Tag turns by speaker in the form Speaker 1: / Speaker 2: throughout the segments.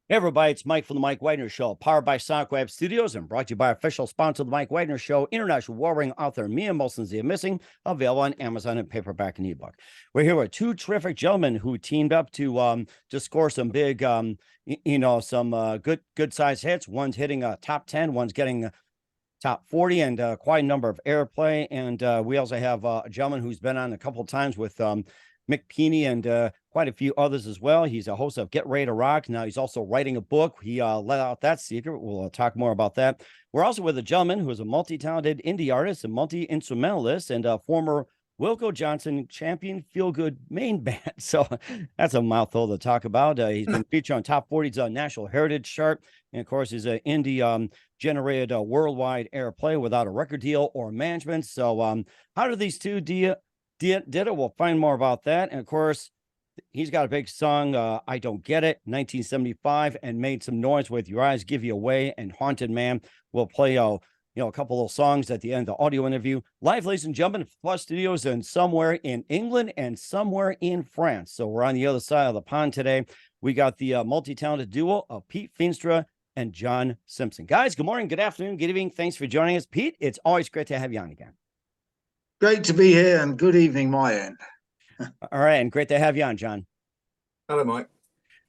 Speaker 1: Hey everybody, it's Mike from the Mike Wagner Show, powered by SoundWeb Studios and brought to you by official sponsor of the Mike Wagner Show, international warring author Mia Molson's The Missing, available on Amazon and paperback and ebook. We're here with two terrific gentlemen who teamed up to score some big, some good size hits. One's hitting a top 10, one's getting top 40, and quite a number of airplay. And we also have a gentleman who's been on a couple of times with Mick Peeney and quite a few others as well. He's a host of Get Ready to Rock. Now he's also writing a book. He let out that secret. We'll talk more about that. We're also with a gentleman who is a multi-talented indie artist and multi-instrumentalist and a former Wilko Johnson champion Feelgood main band. So that's a mouthful to talk about. He's been featured on Top 40's National Heritage chart. And of course, he's an indie generated worldwide airplay without a record deal or management. So how do these two did it? We'll find more about that. And of course, he's got a big song, I Don't Get It, 1975, and made some noise with Your Eyes Give You Away and Haunted Man. We'll play a couple of songs at the end of the audio interview. Live, ladies and gentlemen, Plus Studios and somewhere in England and somewhere in France. So we're on the other side of the pond today. We got the multi-talented duo of Pete Feenstra and John Simpson. Guys, good morning, good afternoon, good evening. Thanks for joining us. Pete, it's always great to have you on again.
Speaker 2: Great to be here, and good evening, my end.
Speaker 1: All right, and great to have you on, John.
Speaker 3: Hello, Mike.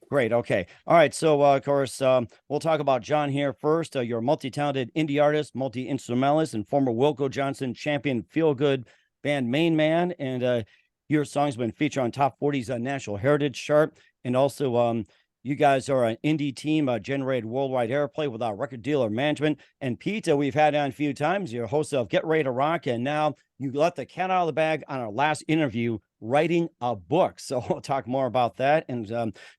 Speaker 1: Great. Okay. All right. So, of course, we'll talk about John here first. You're a multi-talented indie artist, multi-instrumentalist, and former Wilko Johnson champion Feelgood Band main man. And your song's been featured on Top 40's National Heritage chart. And also, you guys are an indie team, generated worldwide airplay without record deal or management. And Pete, we've had on a few times. You're host of Get Ready to Rock, and now you let the cat out of the bag on our last interview, writing a book. So we'll talk more about that. And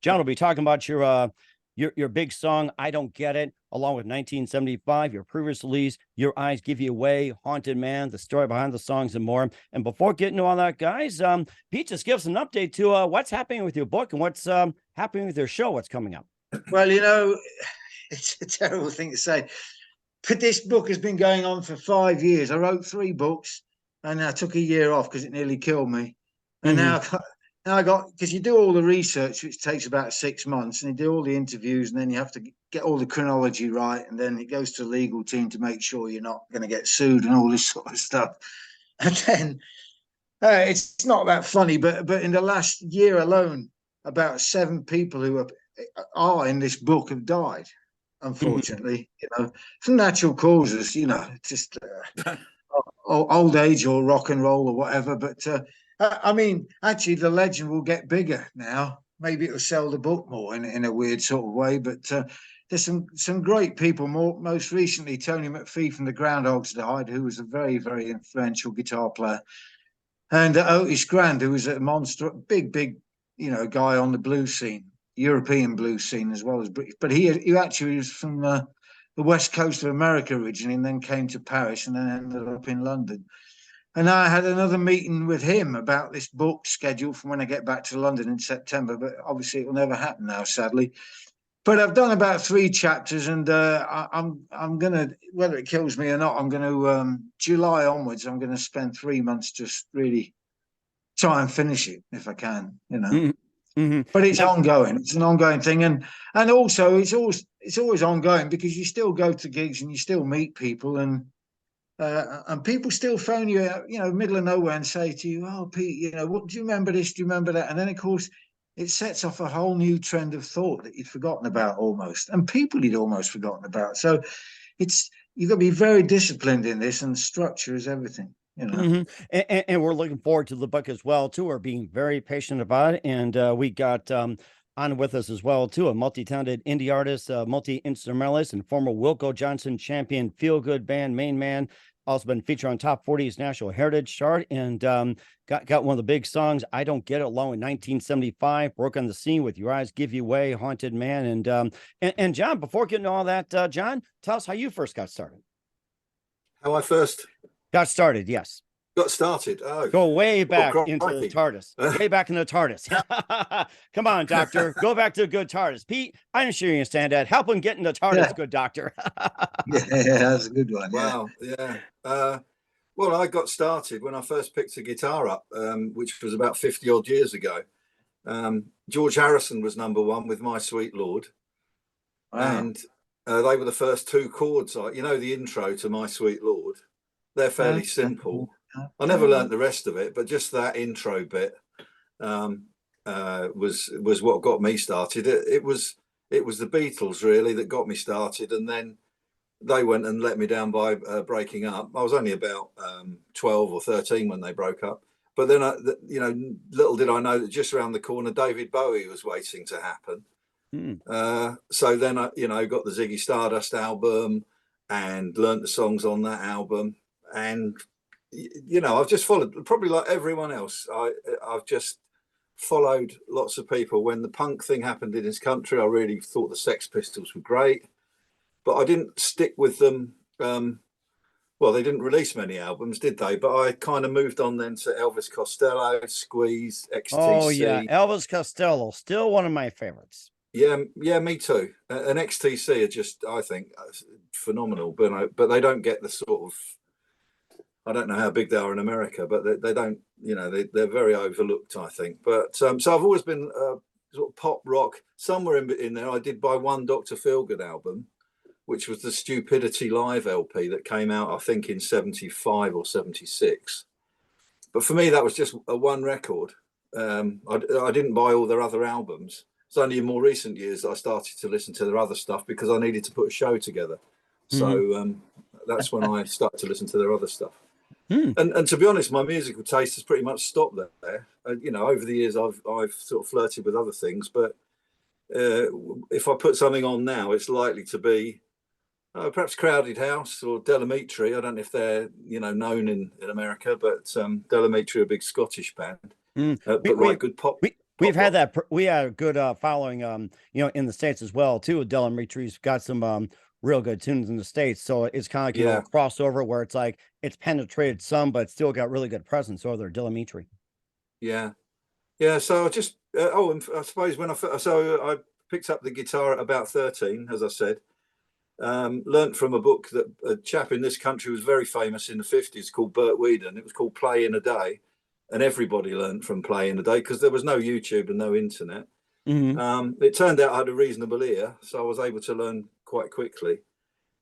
Speaker 1: John will be talking about your big song, I Don't Get It, along with 1975, your previous release, Your Eyes Give You Away, Haunted Man, the story behind the songs, and more. And before getting to all that, guys, Pete, just give us an update to what's happening with your book and what's happening with your show, what's coming up.
Speaker 2: Well, it's a terrible thing to say, but this book has been going on for 5 years. I wrote 3 books, and I took a year off because it nearly killed me. And now I got, because you do all the research, which takes about 6 months, and you do all the interviews, and then you have to get all the chronology right, and then it goes to the legal team to make sure you're not going to get sued and all this sort of stuff. And then it's not that funny, but in the last year alone, about 7 people who are in this book have died, unfortunately, from natural causes, just old age or rock and roll or whatever. But I mean, actually, the legend will get bigger now. Maybe it'll sell the book more in a weird sort of way. But there's some great people. Most recently, Tony McPhee from the Groundhogs died, who was a very, very influential guitar player, and Otis Grand, who was a monster, big guy on the blues scene, European blues scene as well as British. But he actually was from the west coast of America originally, and then came to Paris, and then ended up in London. And I had another meeting with him about this book scheduled from when I get back to London in September, but obviously it will never happen now, sadly. But I've done about 3 chapters, and I'm going to, whether it kills me or not, I'm going to, July onwards, I'm going to spend 3 months just really try and finish it if I can, But it's ongoing. It's an ongoing thing. And also it's always ongoing, because you still go to gigs and you still meet people, and people still phone you, middle of nowhere, and say to you, "Oh, Pete, what do you remember this? Do you remember that?" And then, of course, it sets off a whole new trend of thought that you'd forgotten about almost, and people you'd almost forgotten about. So you've got to be very disciplined in this, and structure is everything.
Speaker 1: And we're looking forward to the book as well, too. We're being very patient about it. And we got on with us as well, too, a multi-talented indie artist, multi-instrumentalist, and former Wilko Johnson champion Feelgood Band main man. Also been featured on Top 40's National Heritage chart, and got one of the big songs, I Don't Get It, along in 1975, broke on the scene with Your Eyes Give You Away, Haunted Man. And John, before getting to all that, John, tell us how you first got started.
Speaker 3: How I first
Speaker 1: got started, yes.
Speaker 3: Got started. Oh,
Speaker 1: go way back into the TARDIS. Way back in the TARDIS. Come on, doctor. Go back to a good TARDIS. Pete, I'm sure you can stand that. Help him get in the TARDIS, good doctor.
Speaker 2: Yeah, that's a good one.
Speaker 3: Wow. Yeah. Well, I got started when I first picked a guitar up, which was about 50 odd years ago. George Harrison was #1 with My Sweet Lord.
Speaker 2: Wow.
Speaker 3: and they were the first two chords. You know, the intro to My Sweet Lord. They're fairly simple. I never learnt the rest of it, but just that intro bit was what got me started. It was the Beatles really that got me started, and then they went and let me down by breaking up. I was only about 12 or 13 when they broke up. But then, you know, little did I know that just around the corner, David Bowie was waiting to happen. So then I, you know, got the Ziggy Stardust album and learnt the songs on that album. And, you know, I've just followed, probably like everyone else. I've just followed lots of people. When the punk thing happened in this country, I really thought the Sex Pistols were great, but I didn't stick with them. Well, they didn't release many albums, did they? But I kind of moved on then to Elvis Costello, Squeeze, XTC.
Speaker 1: Oh yeah, Elvis Costello, still one of my favorites.
Speaker 3: Yeah, me too. And XTC are just, I think, phenomenal. But they don't get the sort of, I don't know how big they are in America, but they don't, you know, they're very overlooked, I think. But so I've always been sort of pop rock. Somewhere in there, I did buy one Dr. Feelgood album, which was the Stupidity Live LP that came out, I think, in 75 or 76. But for me, that was just a one record. I didn't buy all their other albums. It's only in more recent years that I started to listen to their other stuff because I needed to put a show together. So that's when I started to listen to their other stuff. And to be honest, my musical taste has pretty much stopped there. You know, over the years, I've sort of flirted with other things, but if I put something on now, it's likely to be perhaps Crowded House or Delamitri. I don't know if they're, you know, known in America, but Delamitri are a big Scottish band, but write good pop.
Speaker 1: We've had that. We had a good following, you know, in the States as well too. Delamitri's got some real good tunes in the States, so it's kind of like, you know, a crossover where it's like it's penetrated some, but still got really good presence over there. Delamitri.
Speaker 3: Yeah. So I just and I suppose when I picked up the guitar at about 13, as I said. Learnt from a book that a chap in this country was very famous in the 50s called Bert Weedon. It was called Play in a Day, and everybody learnt from Play in a Day because there was no YouTube and no internet. It turned out I had a reasonable ear, so I was able to learn quite quickly.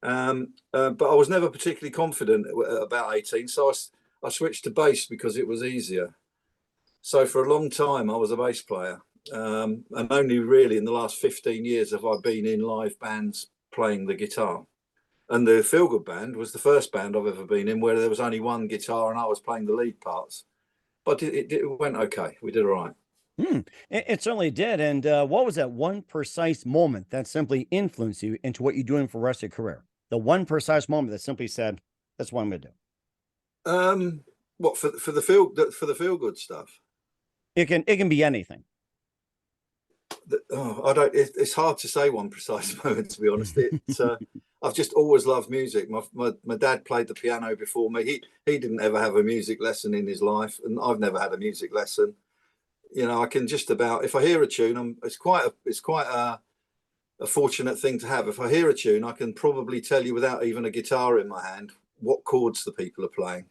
Speaker 3: But I was never particularly confident about 18, so I switched to bass because it was easier. So for a long time I was a bass player, and only really in the last 15 years have I been in live bands playing the guitar. And the Feelgood Band was the first band I've ever been in where there was only one guitar and I was playing the lead parts. But it went okay. We did all right.
Speaker 1: It certainly did. And what was that one precise moment that simply influenced you into what you're doing for the rest of your career? The one precise moment that simply said, "That's what I'm going to
Speaker 3: do." What for the Feelgood stuff?
Speaker 1: It can be anything.
Speaker 3: I don't. It's hard to say one precise moment, to be honest. I've just always loved music. My dad played the piano before me. He didn't ever have a music lesson in his life, and I've never had a music lesson. You know, I can just about, if I hear a tune, it's quite a fortunate thing to have. If I hear a tune, I can probably tell you without even a guitar in my hand what chords the people are playing.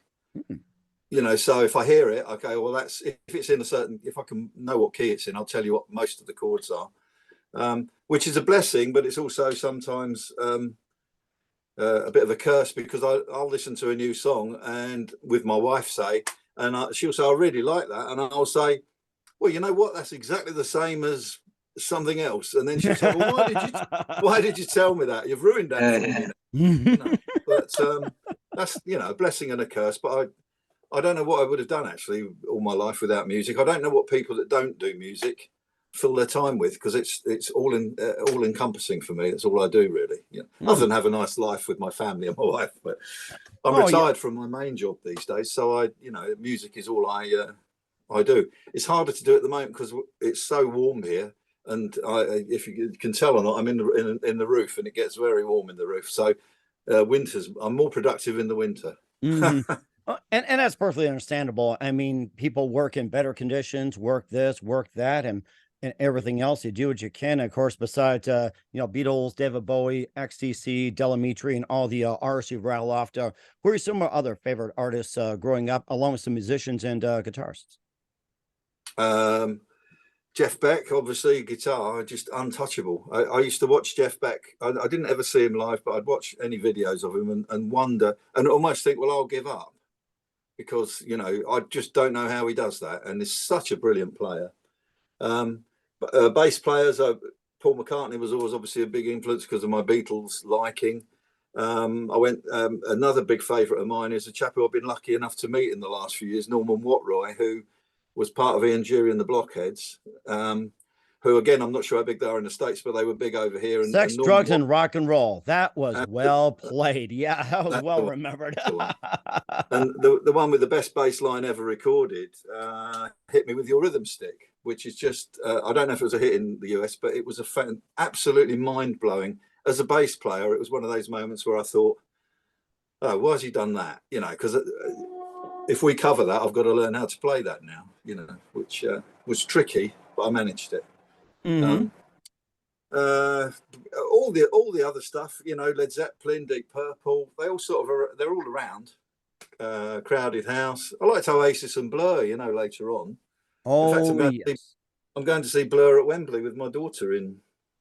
Speaker 3: You know, so if I hear it, okay, well, that's if it's in a certain, if I can know what key it's in, I'll tell you what most of the chords are, which is a blessing, but it's also sometimes a bit of a curse because I'll listen to a new song and with my wife say, and she'll say, I really like that. And I'll say, well, you know what? That's exactly the same as something else. And then she'll say, well, why did you tell me that? You've ruined that for me. You know? But that's, you know, a blessing and a curse. But I don't know what I would have done actually all my life without music. I don't know what people that don't do music fill their time with because it's all encompassing for me. That's all I do really. You know, other than have a nice life with my family and my wife. But I'm retired from my main job these days, so music is all I do. It's harder to do at the moment because it's so warm here, and if you can tell or not, I'm in the roof, and it gets very warm in the roof. So winters, I'm more productive in the winter.
Speaker 1: And that's perfectly understandable. I mean, people work in better conditions, work this, work that, and everything else. You do what you can. Of course, besides, Beatles, David Bowie, XTC, Delamitri, and all the artists you've rattled off. Who are some other favorite artists growing up, along with some musicians and guitarists?
Speaker 3: Jeff Beck, obviously, guitar, just untouchable. I used to watch Jeff Beck. I didn't ever see him live, but I'd watch any videos of him and wonder and almost think, well, I'll give up because, you know, I just don't know how he does that. And he's such a brilliant player. Bass players, Paul McCartney was always obviously a big influence because of my Beatles liking. Another big favourite of mine is a chap who I've been lucky enough to meet in the last few years, Norman Watroy, who was part of Ian Jury and the Blockheads, who, again, I'm not sure how big they are in the States, but they were big over here. And
Speaker 1: Sex,
Speaker 3: Norman
Speaker 1: Drugs, and Rock and Roll. That was well played. Yeah, that was well remembered.
Speaker 3: And the one with the best bass line ever recorded, Hit Me With Your Rhythm Stick, which is just, I don't know if it was a hit in the US, but it was absolutely mind-blowing. As a bass player, it was one of those moments where I thought, oh, why has he done that? You know, because if we cover that, I've got to learn how to play that now, you know, which was tricky, but I managed it.
Speaker 1: Mm-hmm.
Speaker 3: All the other stuff, you know, Led Zeppelin, Deep Purple, they all sort of they're all around. Crowded House. I liked Oasis and Blur, you know, later on.
Speaker 1: Oh,
Speaker 3: in fact, I'm going to see Blur at Wembley with my daughter in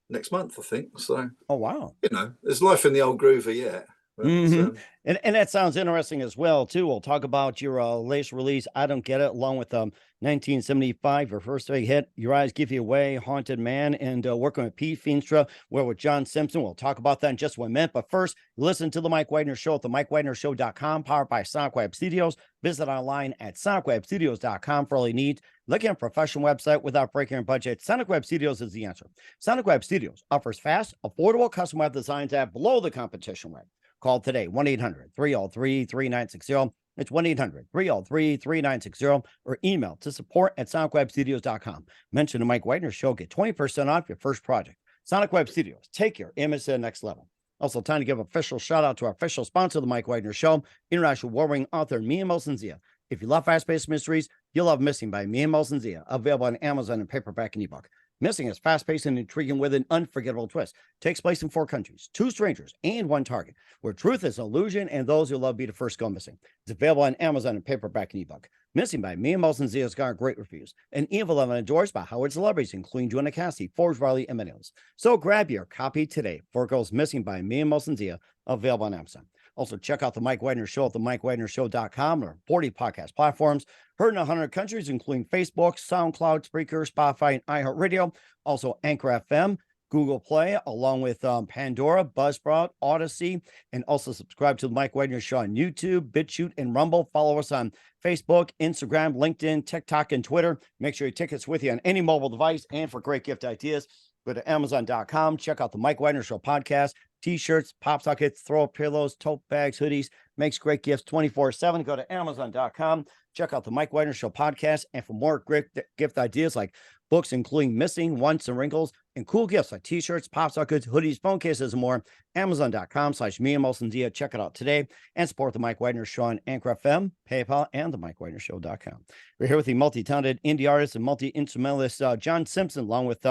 Speaker 3: next month, I think. So,
Speaker 1: oh wow,
Speaker 3: you know, there's life in the old groover yet. But,
Speaker 1: and that sounds interesting as well too. We'll talk about your latest release, I Don't Get It, along with 1975, your first big hit, Your Eyes Give You Away, Haunted Man, and working with Pete Feenstra, where with John Simpson. We'll talk about that in just 1 minute. But first, listen to the Mike Wagner Show at the MikeWagnerShow.com, powered by Sonic Web Studios. Visit online at SonicWebStudios.com for all you need. Looking at a professional website without breaking your budget, Sonic Web Studios is the answer. Sonic Web Studios offers fast, affordable custom web designs at below the competition rate. Call today, 1-800-303-3960. It's 1-800-303-3960, or email to support@sonicwebstudios.com. Mention the Mike Wagner Show. Get 20% off your first project. Sonic Web Studios. Take your image to the next level. Also, time to give official shout out to our official sponsor of the Mike Wagner Show, international warring author Mia Molson-Zia. If you love fast-paced mysteries, you'll love Missing by Mia Molson-Zia, available on Amazon in paperback and ebook. Missing is fast-paced and intriguing with an unforgettable twist. Takes place in 4 countries, 2 strangers, and 1 target, where truth is illusion and those who love be the first go missing. It's available on Amazon in paperback and ebook. Missing by Mia Molson-Zia has got great reviews, and evil and endorsed by Howard celebrities, including Joanna Cassidy, Forbes Riley, and many others. So grab your copy today for Girls Missing by Mia Molson-Zia, available on Amazon. Also, check out the Mike Wagner Show at the MikeWagnerShow.com or 40 podcast platforms. Heard in 100 countries, including Facebook, SoundCloud, Spreaker, Spotify, and iHeartRadio. Also, Anchor FM, Google Play, along with Pandora, Buzzsprout, Odyssey, and also subscribe to the Mike Wagner Show on YouTube, BitChute, and Rumble. Follow us on Facebook, Instagram, LinkedIn, TikTok, and Twitter. Make sure you take us with you on any mobile device. And for great gift ideas, go to Amazon.com. Check out the Mike Wagner Show podcast. T-shirts, pop sockets, throw pillows, tote bags, hoodies, makes great gifts 24/7. Go to Amazon.com. Check out the Mike Wagner Show podcast. And for more great gift ideas like books, including Missing, Once, and Wrinkles, and cool gifts like T-shirts, pop sockets, hoodies, phone cases, and more, Amazon.com/Mia Molson-Zia. Check it out today and support the Mike Wagner Show on Anchor FM, PayPal, and the MikeWagnerShow.com. We're here with the multi-talented indie artist and multi-instrumentalist John Simpson, along with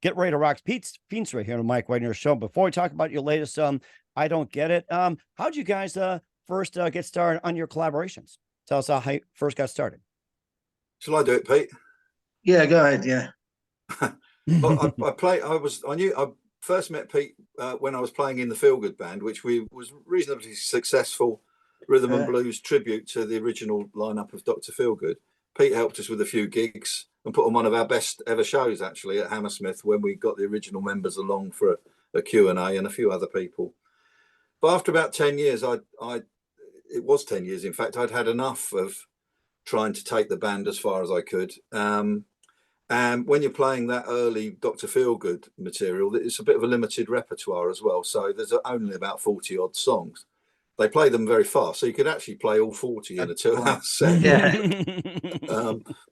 Speaker 1: Get Ready to Rock's Pete Feenstra here on the Mike Wagner Show. Before we talk about your latest I Don't Get It, how'd you guys first get started on your collaborations? Tell us how you first got started.
Speaker 3: Shall I do it, Pete?
Speaker 2: Yeah, go ahead. Yeah.
Speaker 3: Well, I first met Pete when I was playing in the Feelgood Band, which was reasonably successful rhythm and blues tribute to the original lineup of Dr. Feelgood. Pete helped us with a few gigs and put on one of our best ever shows, actually, at Hammersmith, when we got the original members along for a Q&A and a few other people. But after about 10 years, it was 10 years, in fact, I'd had enough of trying to take the band as far as I could. And when you're playing that early Dr. Feelgood material, it's a bit of a limited repertoire as well. So there's only about 40 odd songs. They play them very fast, so you could actually play all 40 in a 2-hour set.
Speaker 2: Yeah.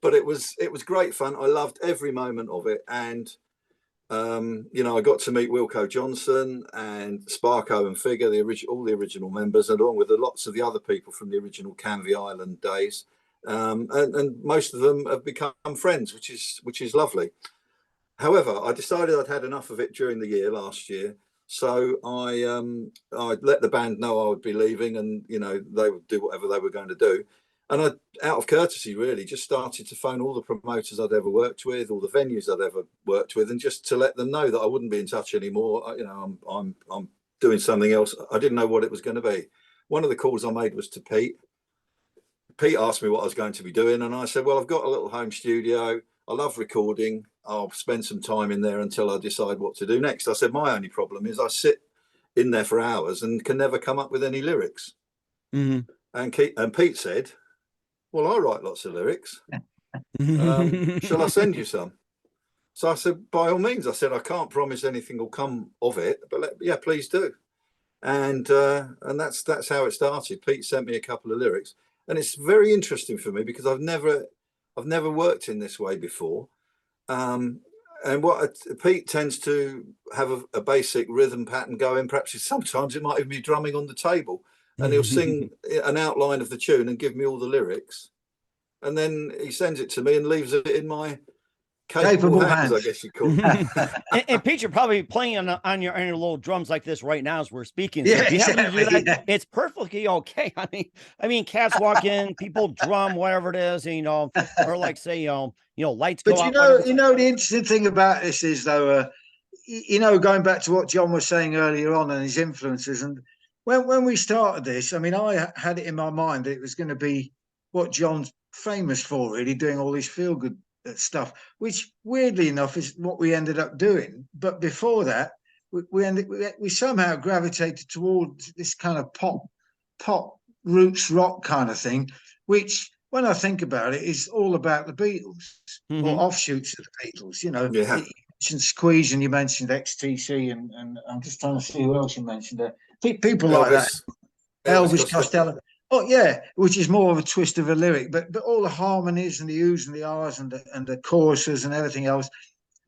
Speaker 3: But it was great fun. I loved every moment of it. And, you know, I got to meet Wilko Johnson and Sparko and Figure, all the original members, along with lots of the other people from the original Canvey Island days. And most of them have become friends, which is lovely. However, I decided I'd had enough of it during the year last year, so I let the band know I would be leaving, and you know they would do whatever they were going to do. And I, out of courtesy, really, just started to phone all the promoters I'd ever worked with, all the venues I'd ever worked with, and just to let them know that I wouldn't be in touch anymore. You know, I'm doing something else. I didn't know what it was going to be. One of the calls I made was to Pete. Pete asked me what I was going to be doing, and I said, well, I've got a little home studio. I love recording. I'll spend some time in there until I decide what to do next. I said, my only problem is I sit in there for hours and can never come up with any lyrics.
Speaker 1: Mm-hmm.
Speaker 3: And Pete said, well, I write lots of lyrics. Shall I send you some? So I said, by all means. I said, I can't promise anything will come of it, but yeah, please do. And that's how it started. Pete sent me a couple of lyrics, and it's very interesting for me because I've never worked in this way before. And Pete tends to have a basic rhythm pattern going. Perhaps sometimes it might even be drumming on the table, and he'll sing an outline of the tune and give me all the lyrics, and then he sends it to me and leaves it in my capable hands, I guess you call it.
Speaker 1: and Pete, you're probably playing on your little drums like this right now as we're speaking. So
Speaker 2: Yeah,
Speaker 1: if you happen to do that,
Speaker 2: yeah.
Speaker 1: it's perfectly okay. I mean, cats walk in, people drum, whatever it is, you know, or like say, lights go out.
Speaker 2: But you know, the interesting thing about this is though, going back to what John was saying earlier on and his influences, and when we started this, I mean, I had it in my mind that it was going to be what John's famous for, really, doing all this feel-good stuff, which weirdly enough is what we ended up doing. But before that, we somehow gravitated towards this kind of pop roots rock kind of thing, which, when I think about it, is all about the Beatles or offshoots of the Beatles. You know,
Speaker 3: Yeah.
Speaker 2: you mentioned Squeeze and you mentioned XTC, and I'm just trying to see who else you mentioned there. People like that, Elvis Costello. Oh yeah, which is more of a twist of a lyric, but all the harmonies and the oohs and the ahs and the choruses and everything else.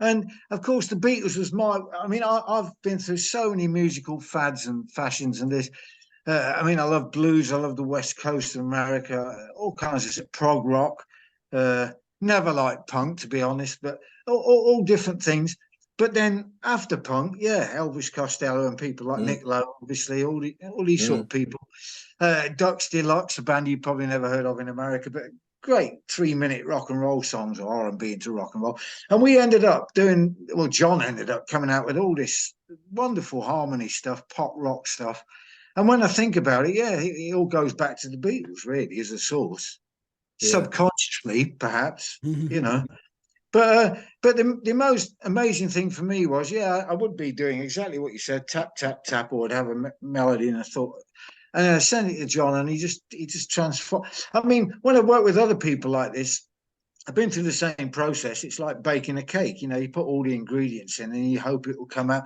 Speaker 2: And of course, the Beatles was I've been through so many musical fads and fashions and this. I love blues. I love the West Coast of America, all kinds of prog rock. Never liked punk, to be honest, but all different things. But then after punk, yeah, Elvis Costello and people like Nick Lowe, obviously, all these sort of people. Ducks Deluxe, a band you probably never heard of in America, but great 3-minute rock and roll songs, or R&B into rock and roll. And we ended up John ended up coming out with all this wonderful harmony stuff, pop rock stuff. And when I think about it, yeah, it all goes back to the Beatles, really, as a source. Yeah. Subconsciously, perhaps, But the most amazing thing for me was, I would be doing exactly what you said, tap, tap, tap, or I'd have a melody and I thought, and I sent it to John and he just transformed. I mean, when I work with other people like this, I've been through the same process. It's like baking a cake. You put all the ingredients in and you hope it will come out.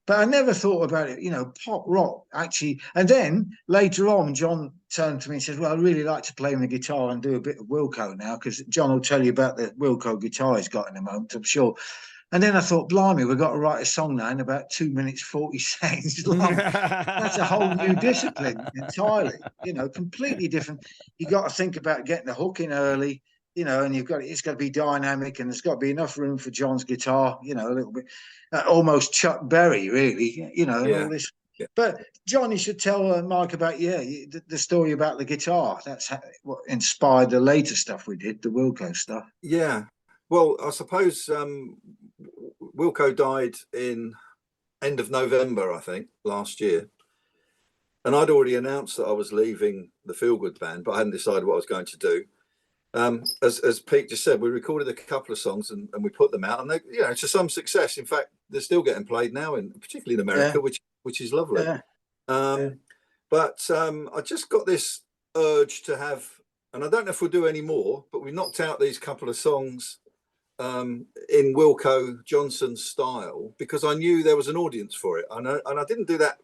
Speaker 2: But I never thought about it, pop rock, actually. And then later on, John turned to me and said, well, I'd really like to play on the guitar and do a bit of Wilko now, because John will tell you about the Wilko guitar he's got in a moment, I'm sure. And then I thought, blimey, we've got to write a song now in about 2 minutes, 40 seconds long. That's a whole new discipline entirely, completely different. You got to think about getting the hook in early, and it's got to be dynamic, and there's got to be enough room for John's guitar, a little bit, almost Chuck Berry, really, and all this. Yeah. But John, you should tell Mike about the story about the guitar. That's what inspired the later stuff we did, the Wilko stuff.
Speaker 3: Yeah, well, I suppose Wilko died in end of November, I think, last year, and I'd already announced that I was leaving the Feelgood Band, but I hadn't decided what I was going to do. As Pete just said, we recorded a couple of songs and we put them out, and they, to some success. In fact, they're still getting played now, particularly in America, which is lovely. But I just got this urge to have, and I don't know if we'll do any more, but we knocked out these couple of songs in Wilko Johnson style because I knew there was an audience for it, and I didn't do that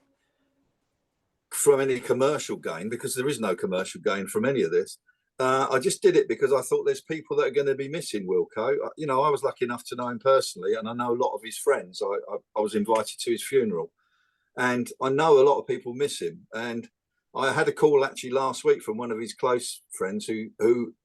Speaker 3: from any commercial gain, because there is no commercial gain from any of this. I just did it because I thought there's people that are going to be missing Wilko. I was lucky enough to know him personally, and I know a lot of his friends. I was invited to his funeral, and I know a lot of people miss him. And I had a call actually last week from one of his close friends who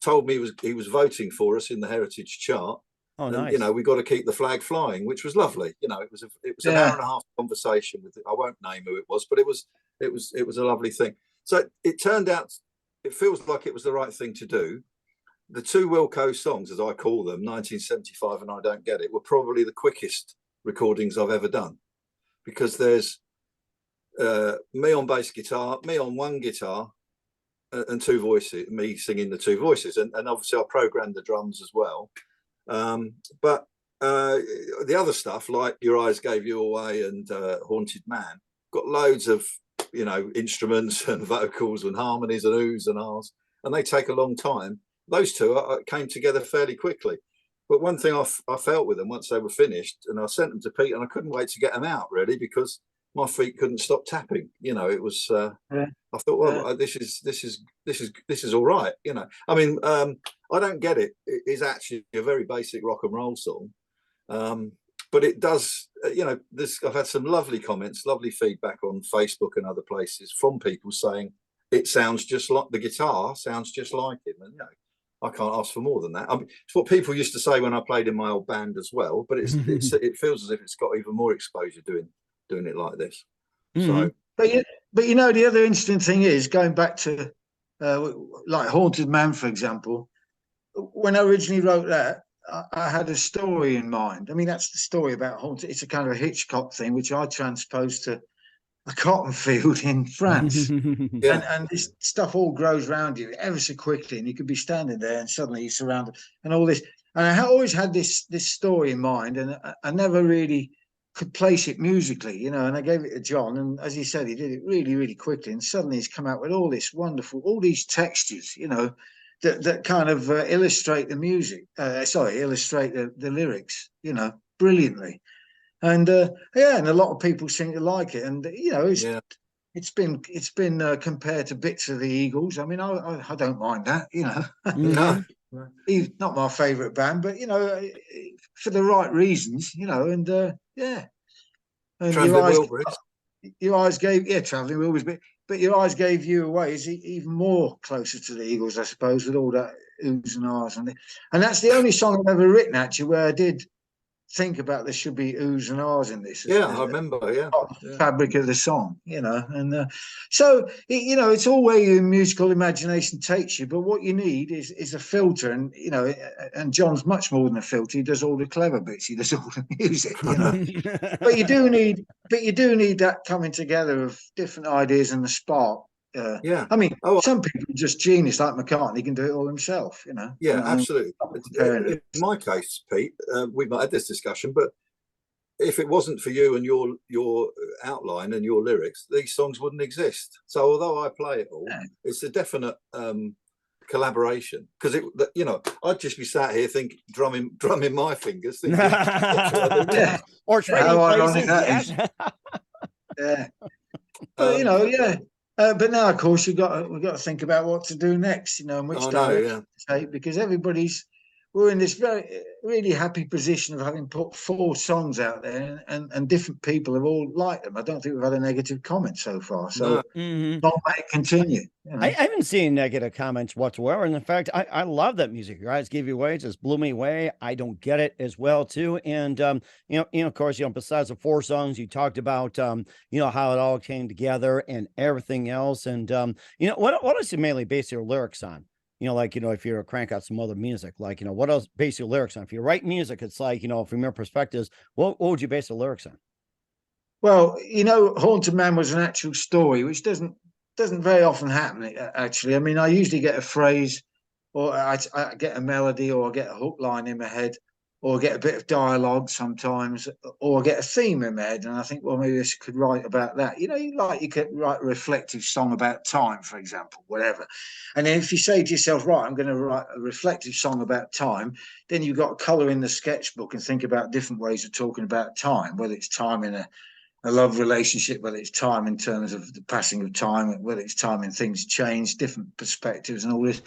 Speaker 3: told me he was voting for us in the Heritage chart.
Speaker 1: Oh,
Speaker 3: and,
Speaker 1: nice.
Speaker 3: We got to keep the flag flying, which was lovely. It was an hour and a half conversation with. I won't name who it was, but it was a lovely thing. So it turned out it feels like it was the right thing to do. The two Wilko songs, as I call them, 1975 and I Don't Get It, were probably the quickest recordings I've ever done, because there's me on bass guitar, me on one guitar, and two voices, me singing the two voices, and obviously I programmed the drums as well. But the other stuff, like Your Eyes Gave You Away and Haunted Man, got loads of, you know, instruments and vocals and harmonies and oohs and ahs, and they take a long time. Those two came together fairly quickly. But one thing I felt with them once they were finished, and I sent them to Pete, and I couldn't wait to get them out, really, because my feet couldn't stop tapping. You know, it was. I thought, well, this is all right. You know, I mean, I Don't Get It is actually a very basic rock and roll song, but it does. You know, I've had some lovely comments, lovely feedback on Facebook and other places from people saying it sounds just like the guitar sounds just like him, and you know, I can't ask for more than that. I mean, it's what people used to say when I played in my old band as well. But it feels as if it's got even more exposure doing it like this. So,
Speaker 2: but you know, the other interesting thing is going back to like Haunted Man, for example. When I originally wrote that, I had a story in mind. I mean, that's the story about Haunted. It's a kind of a Hitchcock thing, which I transposed to a cotton field in France. And this stuff all grows around you ever so quickly, and you could be standing there and suddenly you're surrounded and all this. And I always had this story in mind, and I never really could place it musically, you know. And I gave it to John, and as he said, he did it really, really quickly. And suddenly he's come out with all this wonderful, all these textures, you know, that kind of illustrate the music. Illustrate the lyrics, you know, brilliantly. And and a lot of people seem to like it. And you know, it's been compared to bits of the Eagles. I mean, I don't mind that, you know.
Speaker 3: no.
Speaker 2: Not my favorite band, but you know, for the right reasons, you know. And and your eyes gave Traveling Wilburys, but Your Eyes Gave You Away is even more closer to the Eagles, I suppose, with all that oohs and ahs, and that's the only song I've ever written actually where I did think about there should be oohs and ahs in this.
Speaker 3: I remember.
Speaker 2: Fabric of the song, you know, and so you know, it's all where your musical imagination takes you. But what you need is a filter, and you know, and John's much more than a filter. He does all the clever bits. He does all the music, you know. but you do need that coming together of different ideas and the spark. I mean, some people are just genius, like McCartney can do it all himself, you know.
Speaker 3: Absolutely. In my case, Pete, we've not had this discussion, but if it wasn't for you and your outline and your lyrics, these songs wouldn't exist. So although I play it all, it's a definite collaboration, because you know, I'd just be sat here drumming my fingers, thinking,
Speaker 1: or trading places.
Speaker 2: But you know, but now, of course, we've got to think about what to do next, you know, and which direction to take, because we're in this very, really happy position of having put 4 songs out there, and different people have all liked them. I don't think we've had a negative comment so far. So long may it continue. You know?
Speaker 1: I haven't seen negative comments whatsoever. And in fact, I love that music. Your Eyes Give You Away just blew me away. I Don't Get It as well too. And you know, of course, you know, besides the 4 songs you talked about, you know, how it all came together and everything else. And you know, what else you mainly base your lyrics on? You know, like, you know, if you're to crank out some other music, like, you know, what else base your lyrics on? If you write music, it's like, you know, from your perspectives, what would you base the lyrics on?
Speaker 2: Well, you know, Haunted Man was an actual story, which doesn't very often happen, actually. I mean, I usually get a phrase, or I get a melody, or I get a hook line in my head, or I get a bit of dialogue sometimes, or I get a theme in my head, and I think, well, maybe I could write about that. You know, you could write a reflective song about time, for example, whatever. And then if you say to yourself, right, I'm going to write a reflective song about time, then you've got to colour in the sketchbook and think about different ways of talking about time, whether it's time in a love relationship, whether it's time in terms of the passing of time, whether it's time in things change, different perspectives and all this.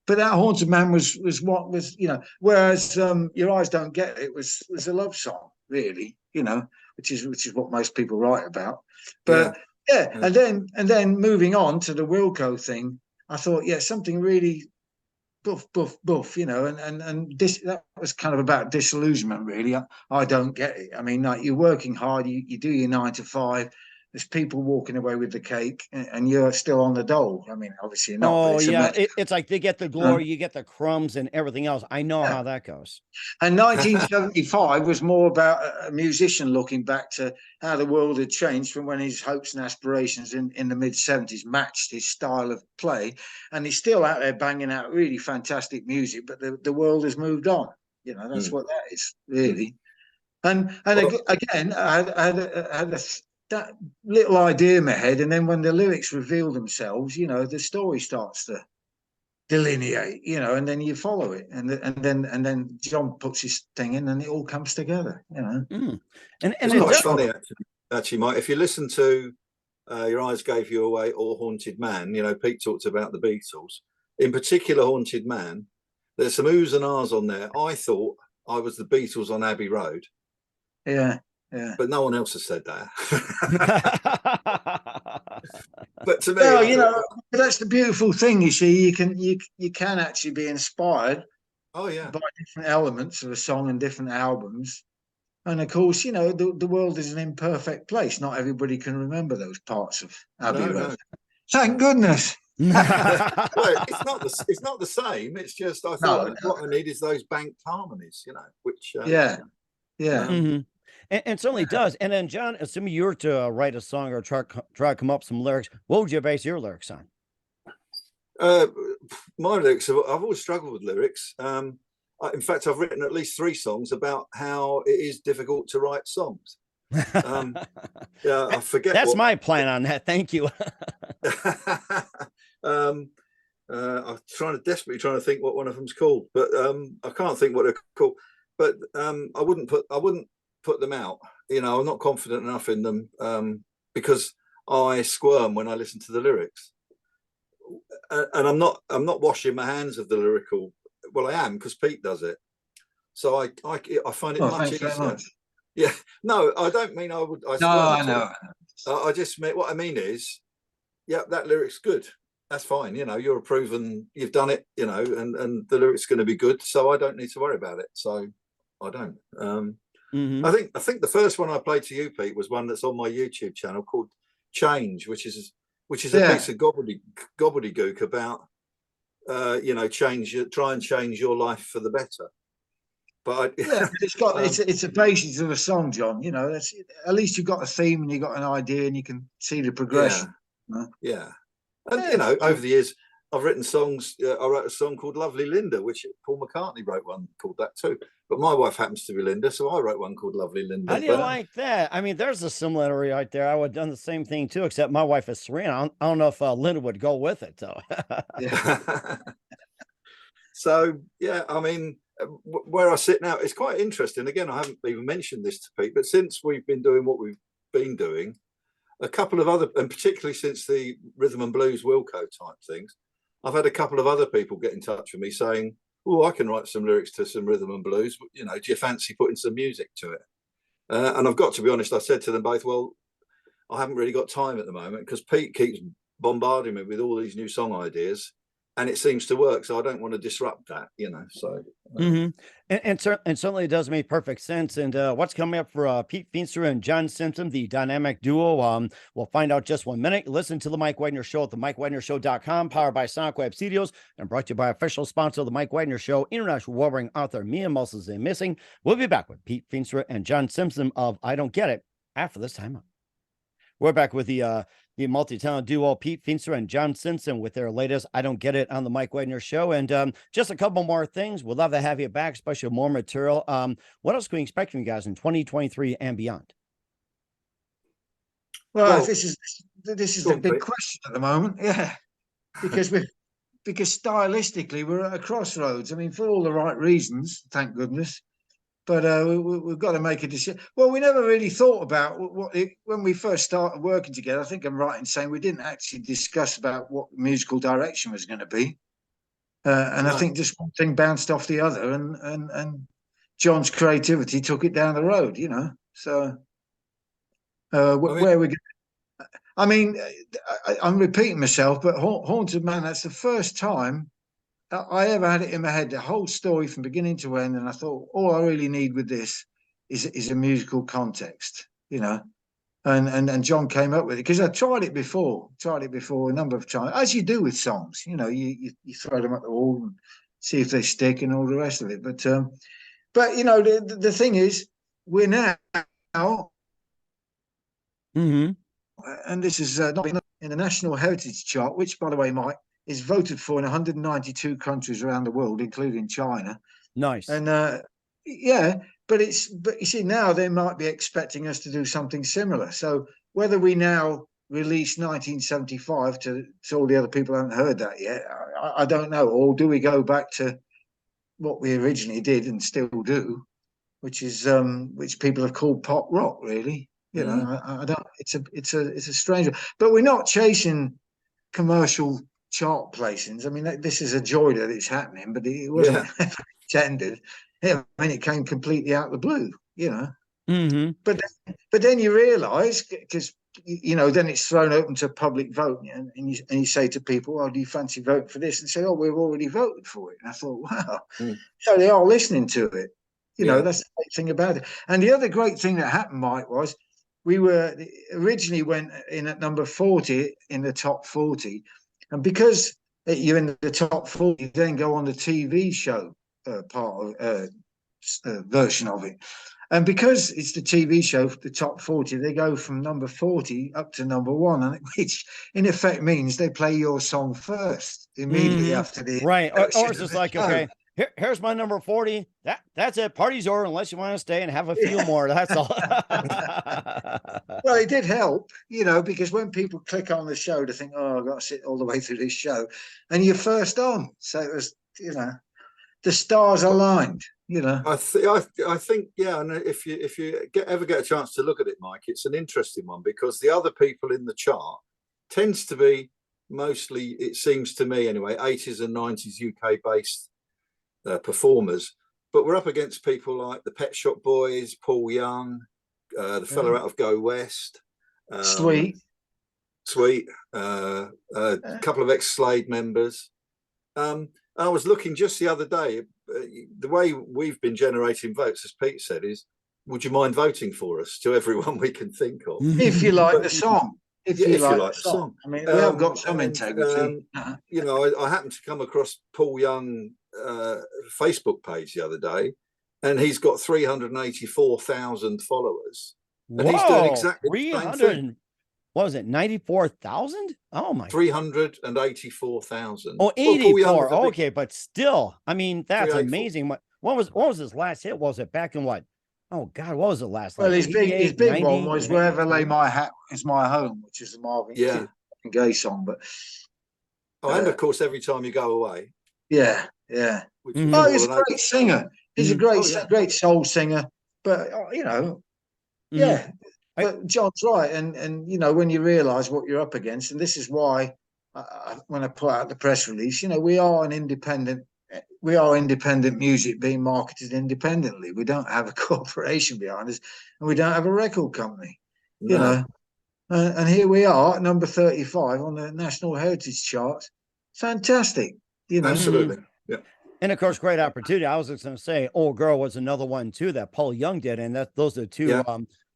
Speaker 2: But that Haunted Man was what was, you know, whereas Your Eyes Don't Get It was a love song, really, you know, which is what most people write about. But and then moving on to the Wilko thing, I thought, something really buff, you know, and that was kind of about disillusionment, really. I don't get it. I mean, like, you're working hard, you do your 9 to 5, there's people walking away with the cake, and you're still on the dole. I mean, obviously you're not. But
Speaker 1: Oh
Speaker 2: it's
Speaker 1: yeah,
Speaker 2: a
Speaker 1: it's like they get the glory, you get the crumbs and everything else. I know how that goes.
Speaker 2: And 1975 was more about a musician looking back to how the world had changed from when his hopes and aspirations in the mid-70s matched his style of play. And he's still out there banging out really fantastic music, but the world has moved on. You know, that's what that is, really. And again, I had that little idea in my head, and then when the lyrics reveal themselves, you know, the story starts to delineate, you know, and then you follow it, and then John puts his thing in, and it all comes together, you know.
Speaker 1: And
Speaker 3: It's
Speaker 1: it
Speaker 3: quite
Speaker 1: does,
Speaker 3: funny, actually, Mike. If you listen to Your Eyes Gave You Away or Haunted Man, you know, Pete talked about the Beatles. In particular, Haunted Man, there's some oohs and ahs on there. I thought I was the Beatles on Abbey Road.
Speaker 2: Yeah.
Speaker 3: But no one else has said that. But to me,
Speaker 2: well, you know, that's the beautiful thing. You see, you can actually be inspired.
Speaker 3: Oh yeah,
Speaker 2: by different elements of a song and different albums. And of course, you know, the world is an imperfect place. Not everybody can remember those parts of Abbey Road. No. Thank goodness.
Speaker 3: Well, it's not the same. It's just I thought what I need is those banked harmonies, you know, which
Speaker 2: yeah.
Speaker 1: And certainly does. And then, John, assuming you were to write a song or try to come up with some lyrics, what would you base your lyrics on?
Speaker 3: My lyrics, I've always struggled with lyrics. In fact, I've written at least 3 songs about how it is difficult to write songs. Yeah, I forget.
Speaker 1: That's my plan on that. Thank you.
Speaker 3: I'm desperately trying to think what one of them's called, but I can't think what they're called. But I wouldn't put them out. You know, I'm not confident enough in them because I squirm when I listen to the lyrics. And I'm not washing my hands of the lyrical. Well, I am because Pete does it. So I find it much easier. Yeah, no, I don't mean I would. I know. I just mean what I mean is, yeah, that lyric's good. That's fine. You know, you're proven you've done it. You know, and the lyric's going to be good. So I don't need to worry about it. So I don't. I think the first one I played to you, Pete, was one that's on my YouTube channel called Change, which is a piece of gobbledygook about you know, try and change your life for the better. But
Speaker 2: it's a basis of a song, John. You know, that's at least you've got a theme and you've got an idea and you can see the progression.
Speaker 3: Yeah. And you know, over the years I've written songs. I wrote a song called Lovely Linda, which Paul McCartney wrote one called that too. But my wife happens to be Linda, so I wrote one called Lovely Linda.
Speaker 1: I didn't like that. I mean, there's a similarity right there. I would have done the same thing too, except my wife is Serena. I don't know if Linda would go with it though.
Speaker 3: So yeah, I mean, where I sit now, it's quite interesting. Again, I haven't even mentioned this to Pete, but since we've been doing what we've been doing, a couple of other, and particularly since the rhythm and blues Wilko type things, I've had a couple of other people get in touch with me saying, "Oh, I can write some lyrics to some rhythm and blues. You know, do you fancy putting some music to it?" And I've got to be honest, I said to them both, "Well, I haven't really got time at the moment because Pete keeps bombarding me with all these new song ideas, and it seems to work. So I don't want to disrupt that, you know." So,
Speaker 1: and certainly it does make perfect sense. And what's coming up for Pete Feenstra and John Simpson, the dynamic duo? We'll find out just 1 minute. Listen to the Mike Wagner Show at the MikeWagnerShow.com, powered by SonicWeb Studios, and brought to you by official sponsor of the Mike Wagner Show, international warring author Mia Moses and Missing. We'll be back with Pete Feenstra and John Simpson of I Don't Get It after this time up. We're back with the multi-talented duo Pete Feenstra and John Simpson with their latest I Don't Get It on the Mike Wagner Show. And just a couple more things. We'd love to have you back, especially more material. What else can we expect from you guys in 2023 and beyond?
Speaker 2: Well, this is the big question at the moment. Yeah, because stylistically we're at a crossroads. I mean, for all the right reasons, thank goodness. But we've got to make a decision. Well, we never really thought about when we first started working together. I think I'm right in saying we didn't actually discuss about what the musical direction was going to be. I think just one thing bounced off the other, and John's creativity took it down the road, you know. So where we go. I mean, I'm repeating myself, but Haunted Man, that's the first time I ever had it in my head, the whole story from beginning to end, and I thought all I really need with this is a musical context, you know. And John came up with it because I tried it before a number of times, as you do with songs. You know, you throw them at the wall and see if they stick and all the rest of it. But you know, the thing is, we're now,
Speaker 1: Mm-hmm.
Speaker 2: and this is not in the National Heritage Chart, which, by the way, Mike, is voted for in 192 countries around the world, including China.
Speaker 1: Nice.
Speaker 2: And yeah, but you see, now they might be expecting us to do something similar. So whether we now release 1975 to all the other people who haven't heard that yet, I don't know. Or do we go back to what we originally did and still do, which is which people have called pop rock, really? You know, I don't. It's a strange, but we're not chasing commercial chart placings. I mean, this is a joy that it's happening, but it wasn't intended. I mean, it came completely out of the blue, you know.
Speaker 1: Mm-hmm.
Speaker 2: But then you realise, because you know, then it's thrown open to public vote, and you say to people, "Oh, do you fancy voting for this?" And say, "Oh, we've already voted for it." And I thought, wow, so they are listening to it. You know, that's the great thing about it. And the other great thing that happened, Mike, was we were originally went in at number 40 in the top 40, and because you're in the top 40, you then go on the TV show part of version of it. And because it's the TV show, the top 40, they go from number 40 up to number 1, and which in effect means they play your song first immediately after the
Speaker 1: right. Or it's just like, okay, here's my number 40. That's it. Party's over unless you want to stay and have a few more. That's all.
Speaker 2: Well, it did help, you know, because when people click on the show to think, oh, I've got to sit all the way through this show, and you're first on. So it was, you know, the stars aligned, you know.
Speaker 3: I think, yeah. And if you ever get a chance to look at it, Mike, it's an interesting one because the other people in the chart tends to be mostly, it seems to me anyway, 80s and 90s UK based performers. But we're up against people like the Pet Shop Boys, Paul Young, the fella out of Go West,
Speaker 2: Sweet,
Speaker 3: a couple of ex-Slade members. I was looking just the other day, the way we've been generating votes, as Pete said, is, would you mind voting for us, to everyone we can think of?
Speaker 2: If you like the song. If you like the song. I mean, we have got some integrity.
Speaker 3: You know, I happened to come across Paul Young Facebook page the other day, and he's got 384,000 followers.
Speaker 1: Whoa,
Speaker 3: and he's doing exactly
Speaker 1: 300. What was it? 94,000? Oh my!
Speaker 3: 384,000.
Speaker 1: Oh, 84. Well, okay, but still, I mean, that's amazing. What was his last hit? Was it back in what? Oh God, what was it last?
Speaker 2: Well,
Speaker 1: like
Speaker 2: his big 90, one was "Wherever Lay My Hat Is My Home," which is the Marvin Gaye song. But
Speaker 3: and of course, Every Time You Go Away.
Speaker 2: Yeah. Oh, he's a great singer. He's a great soul singer. But you know, But John's right, and you know, when you realise what you're up against, and this is why when I put out the press release, you know, we are independent music being marketed independently. We don't have a corporation behind us, and we don't have a record company. No. You know, and here we are at number 35 on the National Heritage Charts. Fantastic, you know.
Speaker 3: Absolutely, yeah.
Speaker 1: And of course, great opportunity. I was just going to say, "Old Girl" was another one too that Paul Young did, and those are two.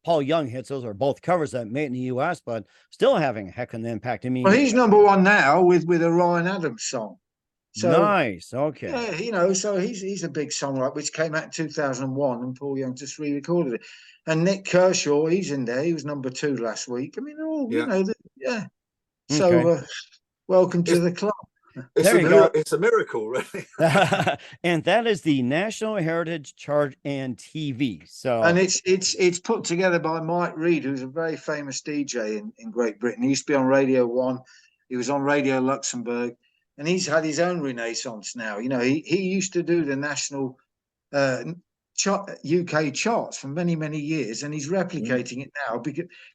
Speaker 1: Paul Young hits. Those are both covers that made in the U.S., but still having a heck of an impact. I mean,
Speaker 2: well, he's number 1 now with a Ryan Adams song.
Speaker 1: So, nice. Okay.
Speaker 2: Yeah, you know, so he's a big songwriter, which came out in 2001, and Paul Young just re-recorded it. And Nick Kershaw, he's in there. He was number 2 last week. I mean, they're all, you know, So, welcome to the club.
Speaker 3: It's a miracle, really.
Speaker 1: And that is the National Heritage Chart and TV. So,
Speaker 2: and it's put together by Mike Reed, who's a very famous DJ in Great Britain. He used to be on Radio 1. He was on Radio Luxembourg, and he's had his own renaissance now. You know, he used to do the national UK charts for many years, and he's replicating it now.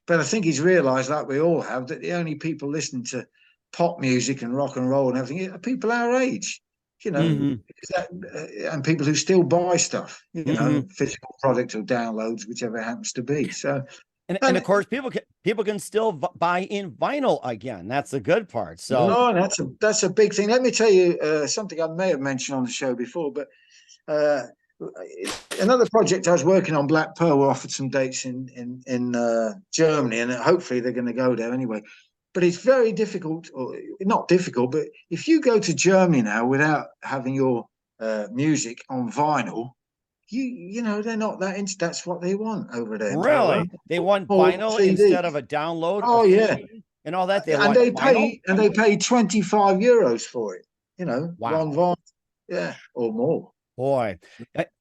Speaker 2: But I think he's realised, like we all have, that the only people listening to pop music and rock and roll and everything are people our age, you know, and people who still buy stuff, you know, physical product or downloads, whichever it happens to be. So,
Speaker 1: and of course, people can still buy in vinyl again. That's the good part. So,
Speaker 2: that's a big thing. Let me tell you something I may have mentioned on the show before, but another project I was working on, Black Pearl, were offered some dates in Germany, and hopefully they're going to go there anyway. But it's very difficult, or not difficult, but if you go to Germany now without having your music on vinyl, you know they're not that into. That's what they want over there.
Speaker 1: Really? They want vinyl instead of a download.
Speaker 2: Oh yeah,
Speaker 1: and all that.
Speaker 2: and they pay €25 for it. You know, one vinyl, yeah, or more.
Speaker 1: Boy,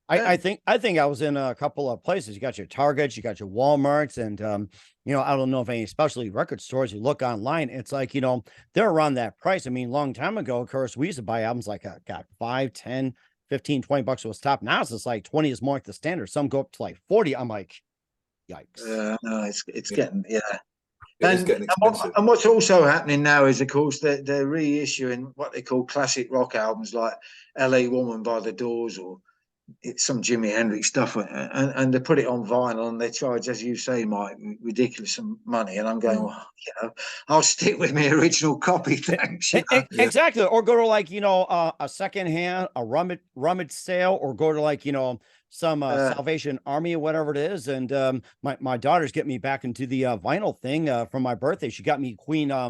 Speaker 1: I think I was in a couple of places. You got your Targets, you got your Walmarts, and you know, I don't know if any, especially record stores, you look online, it's like, you know, they're around that price. I mean, long time ago, of course, we used to buy albums like got 5, 10, 15, $20 was top. Now it's just like 20 is more like the standard. Some go up to like 40. I'm like, yikes.
Speaker 2: No, it's getting
Speaker 3: It's getting expensive.
Speaker 2: And what's also happening now is, of course, they're reissuing what they call classic rock albums like LA Woman by the Doors, or it's some Jimi Hendrix stuff, and they put it on vinyl and they charge, as you say, Mike, ridiculous money. And I'm going, well, you know, I'll stick with my original copy, thanks. You know?
Speaker 1: Exactly. Or go to like, you know, a secondhand, a rummage sale, or go to like, you know, some Salvation Army or whatever it is. And my daughter's getting me back into the vinyl thing for my birthday. She got me Queen a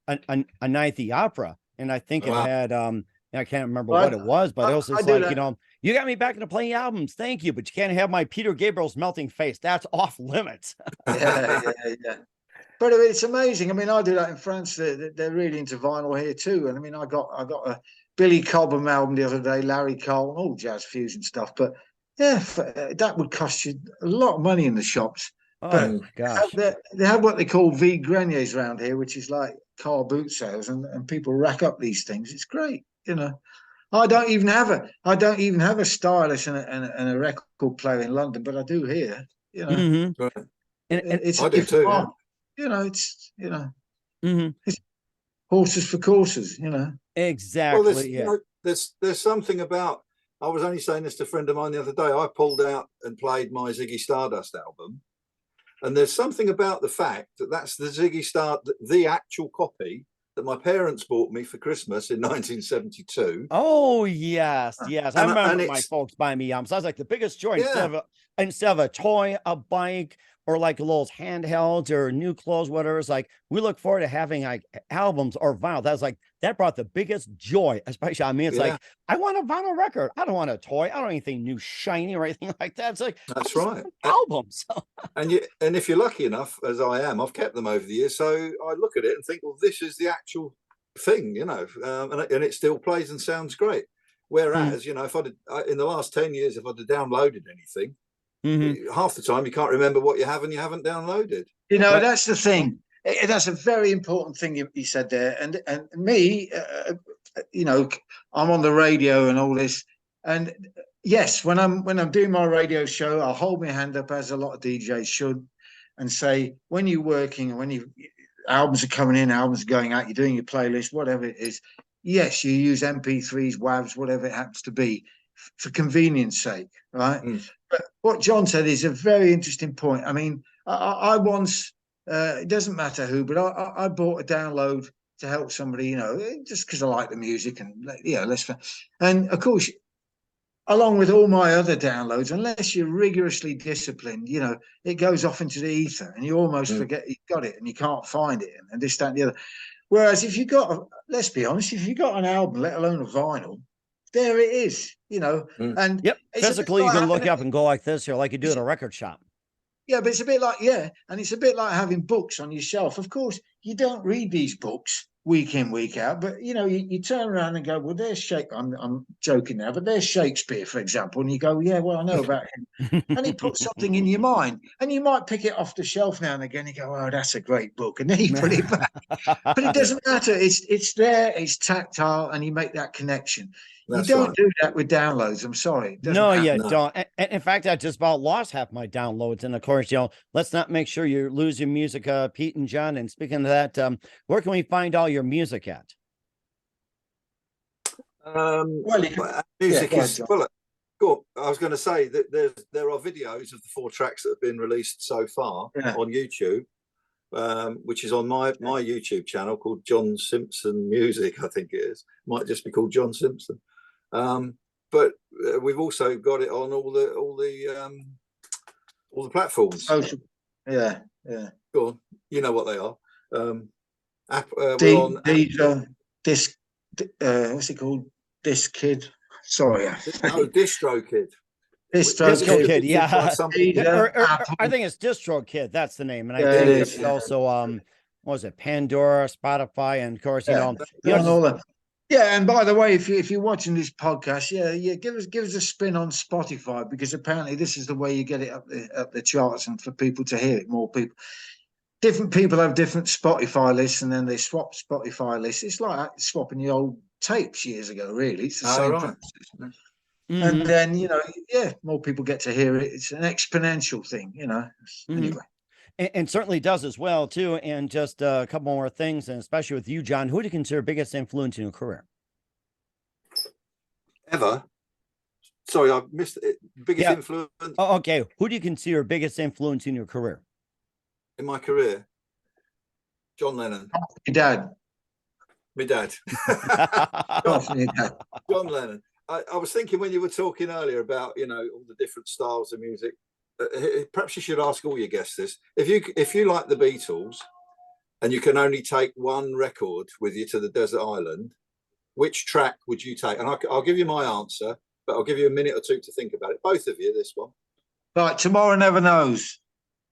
Speaker 1: Night at the Opera, and I think it had I can't remember what it was, but it was just like, you know, you got me back into playing albums, thank you, but you can't have my Peter Gabriel's Melting Face. That's off limits.
Speaker 2: yeah. But it's amazing. I mean, I do that in France. They're really into vinyl here too. And I mean, I got a Billy Cobham album the other day, Larry Cole, all jazz fusion stuff. But yeah, that would cost you a lot of money in the shops.
Speaker 1: Oh, gosh.
Speaker 2: They have what they call V Greniers around here, which is like car boot sales, and people rack up these things. It's great, you know. I don't even have a stylus and a record player in London, but I do here, you know.
Speaker 1: Mm-hmm.
Speaker 2: It's
Speaker 3: I do too. Yeah.
Speaker 2: You know, it's it's horses for courses, you know.
Speaker 1: Exactly.
Speaker 3: Well, you know, there's something about. I was only saying this to a friend of mine the other day. I pulled out and played my Ziggy Stardust album, and there's something about the fact that that's the Ziggy Stardust, the actual copy that my parents bought me for Christmas in 1972.
Speaker 1: Oh yes. I remember my folks buying me albums. I was like the biggest joy. Instead of a toy, a bike, or like a little handheld or new clothes, whatever. It's like we look forward to having like albums or vinyl. That brought the biggest joy, especially on me. It's like, I want a vinyl record. I don't want a toy. I don't want anything new, shiny, or anything like that. It's like,
Speaker 3: that's right.
Speaker 1: Albums.
Speaker 3: and if you're lucky enough, as I am, I've kept them over the years. So I look at it and think, well, this is the actual thing, you know, and it still plays and sounds great. Whereas, you know, if in the last 10 years, if I'd have downloaded anything, half the time you can't remember what you have and you haven't downloaded.
Speaker 2: You know, that's the thing. That's a very important thing you said there. And me, you know, I'm on the radio and all this. And yes, when I'm doing my radio show, I'll hold my hand up, as a lot of DJs should, and say, when you're working and when albums are coming in, albums are going out, you're doing your playlist, whatever it is. Yes, you use MP3s, WAVs, whatever it happens to be, for convenience sake, right? But what John said is a very interesting point. I mean, I once, it doesn't matter who, but I bought a download to help somebody, you know, just because I like the music and, you know, and of course, along with all my other downloads, unless you're rigorously disciplined, you know, it goes off into the ether and you almost forget you've got it and you can't find it and this, that, and the other. Whereas if you got, let's be honest, if you got an album, let alone a vinyl, there it is, you know. And
Speaker 1: physically you can look up and go like this, or like you do at a record shop.
Speaker 2: Yeah, but it's a bit like, and it's a bit like having books on your shelf. Of course, you don't read these books week in, week out, but you know, you turn around and go, well, there's Shakespeare. I'm joking now, but there's Shakespeare, for example, and you go, yeah, well, I know about him. And he puts something in your mind, and you might pick it off the shelf now and again. You go, oh, that's a great book, and then you put it back. But it doesn't matter. It's there. It's tactile, and you make that connection.
Speaker 3: That's
Speaker 2: you don't do that with downloads. I'm sorry.
Speaker 1: No, you don't. And in fact, I just about lost half my downloads. And of course, you know, let's not make sure you lose your music, Pete and John. And speaking of that, where can we find all your music at?
Speaker 3: Music is well. Cool. I was going to say that there are videos of the 4 tracks that have been released so far on YouTube, which is on my YouTube channel called John Simpson Music. I think it is. Might just be called John Simpson. but we've also got it on all the platforms.
Speaker 2: Social. Yeah.
Speaker 3: Go on, you know what they are. We're on
Speaker 2: Disc. What's it called? Disc Kid. Sorry.
Speaker 3: DistroKid.
Speaker 1: Disco Kid, yeah. I
Speaker 2: Apple.
Speaker 1: think it's DistroKid. That's the name, and I
Speaker 2: Yeah,
Speaker 1: think
Speaker 2: it
Speaker 1: it's
Speaker 2: is, yeah.
Speaker 1: also what was it, Pandora, Spotify, and of course,
Speaker 2: Yeah, all that. Yeah, and by the way, if you're watching this podcast, give us a spin on Spotify, because apparently this is the way you get it up the charts and for people to hear it. More people, different people have different Spotify lists, and then they swap Spotify lists. It's like swapping the old tapes years ago. Really, it's the same process. And then more people get to hear it. It's an exponential thing, Anyway.
Speaker 1: And certainly does as well too. And just a couple more things, and especially with you, John, who do you consider biggest influence in your career
Speaker 3: ever? Sorry, I missed it. Biggest influence.
Speaker 1: Oh, okay. Who do you consider biggest influence in your career?
Speaker 3: In my career, John Lennon.
Speaker 2: Your dad.
Speaker 3: My dad. John Lennon. I was thinking when you were talking earlier about all the different styles of music. Perhaps you should ask all your guests this: if you like the Beatles, and you can only take one record with you to the desert island, which track would you take? And I'll give you my answer, but I'll give you a minute or two to think about it. Both of you, this one.
Speaker 2: Right, Tomorrow Never Knows.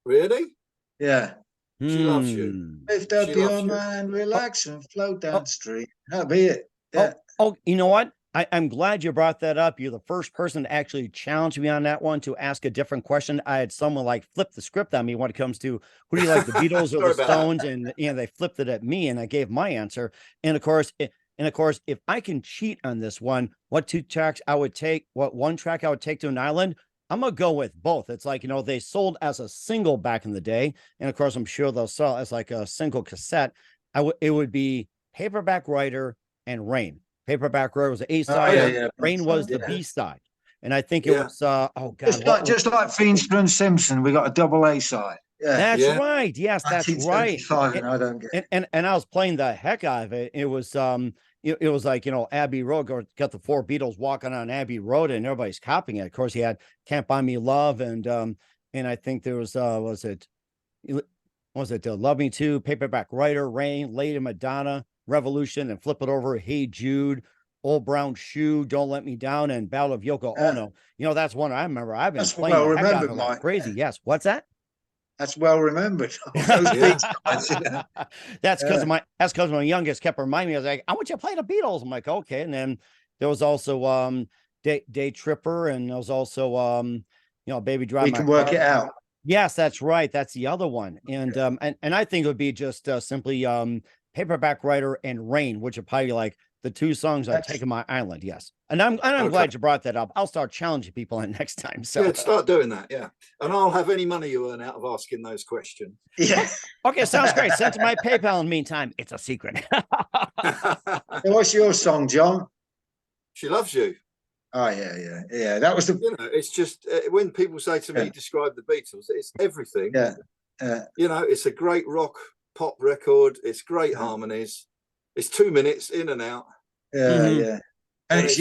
Speaker 3: Really?
Speaker 2: Yeah.
Speaker 3: She loves you.
Speaker 2: Lift up your mind, relax, and float downstream. That'll be it. Yeah.
Speaker 1: Oh, you know what? I'm glad you brought that up. You're the first person to actually challenge me on that one, to ask a different question. I had someone like flip the script on me when it comes to who do you like, the Beatles or the Stones, and they flipped it at me, and I gave my answer. And of course, if I can cheat on this one, what one track I would take to an island, I'm gonna go with both. It's like, they sold as a single back in the day, and of course, I'm sure they'll sell as like a single cassette. It would be Paperback Writer and Rain. Paperback Writer was the A side. Rain was the B side, and I think it was
Speaker 2: just like Feenstra and Simpson, we got a double A side. Yeah,
Speaker 1: that's right. Yes, that's right.
Speaker 2: And I don't get
Speaker 1: and I was playing the heck out of it. It was it was like Abbey Road, got the four Beatles walking on Abbey Road, and everybody's copying it. Of course, he had Can't Buy Me Love, and I think there was was it Love Me Too, Paperback Writer, Rain, Lady Madonna, Revolution, and Flip It Over, Hey Jude, Old Brown Shoe, Don't Let Me Down, and Battle of Yoko Ono. That's one I remember. I've been playing the heck out of it like crazy. Yes. What's that?
Speaker 2: That's well remembered.
Speaker 1: That's because my youngest kept reminding me. I was like, I want you to play the Beatles. I'm like, okay. And then there was also Day Tripper, and there was also Baby Drive.
Speaker 2: We Can Work It Out.
Speaker 1: Yes, that's right. That's the other one. And I think it would be just simply Paperback Writer and Rain, which are probably like the two songs I've taken my island. Yes. And I'm glad you brought that up. I'll start challenging people on next time. So
Speaker 3: start doing that. Yeah. And I'll have any money you earn out of asking those questions.
Speaker 2: Yeah.
Speaker 1: Okay. Sounds great. Send to my PayPal in the meantime. It's a secret.
Speaker 2: What's your song, John?
Speaker 3: She Loves You.
Speaker 2: Oh, yeah. That was the.
Speaker 3: It's just when people say to me, describe the Beatles, it's everything.
Speaker 2: Yeah.
Speaker 3: It's a great rock pop record. It's great harmonies. It's 2 minutes in and out.
Speaker 2: Yeah. And it's